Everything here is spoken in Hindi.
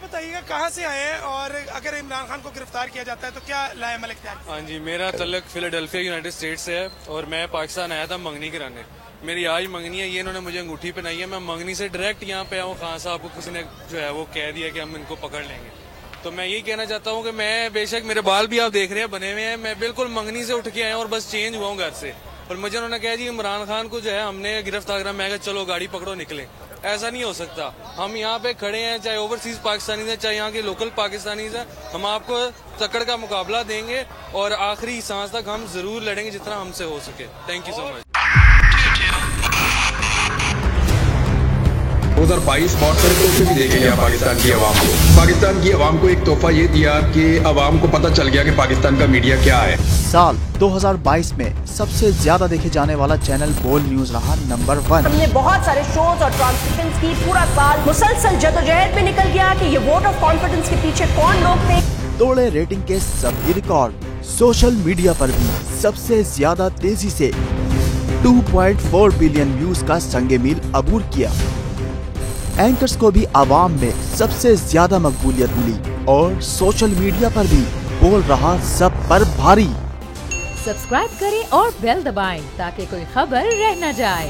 बताइएगा कहाँ से आए हैं और अगर इमरान खान को गिरफ्तार किया जाता है तो क्या लाएमल इख्तियार? हाँ जी, मेरा तल्लक फिलाडेल्फिया यूनाइटेड स्टेट से है और मैं पाकिस्तान आया था मंगनी कराने। मेरी आज मंगनी है, ये इन्होंने मुझे अंगूठी पहनाई है। मैं मंगनी से डायरेक्ट यहाँ पे आऊँ, खान साहब को किसी ने जो है वो कह दिया कि हम इनको पकड़ लेंगे। तो मैं यही कहना चाहता हूँ कि मैं बेशक मेरे बाल भी आप देख रहे हैं बने हुए हैं, मैं बिल्कुल मंगनी से उठ के आया और बस चेंज हुआ हूँ घर से। और मुझे उन्होंने कहा जी इमरान खान को जो है हमने गिरफ्तार करा। मैं चलो गाड़ी पकड़ो निकले। ऐसा नहीं हो सकता। हम यहाँ पे खड़े हैं, चाहे ओवरसीज पाकिस्तानी है चाहे यहाँ के लोकल पाकिस्तानी है, हम आपको तकड़ का मुकाबला देंगे और आखिरी सांस तक हम जरूर लड़ेंगे जितना हमसे हो सके। Thank you so much. 2022 बहुत सारे तोहफे भी देखे गया पाकिस्तान की आवाम को। पाकिस्तान की आवाम को एक तोहफा ये दिया कि आवाम को पता चल गया कि पाकिस्तान का मीडिया क्या है। साल 2022 में सबसे ज्यादा देखे जाने वाला चैनल बोल न्यूज रहा नंबर 1। हमने बहुत सारे शोज और ट्रांसमिशंस की, पूरा साल मुसलसल जदोजहद में निकल गया कि ये वोट ऑफ कॉन्फिडेंस के पीछे कौन लोग थे। तोड़े रेटिंग के सभी रिकॉर्ड। सोशल मीडिया पर भी सबसे ज्यादा तेजी से 2.4 बिलियन व्यूज का संगे मील अबूर किया। एंकर्स को भी आवाम में सबसे ज्यादा मकबूलियत मिली और सोशल मीडिया पर भी बोल रहा सब पर भारी। सब्सक्राइब करें और बेल दबाएं ताकि कोई खबर रह न जाए।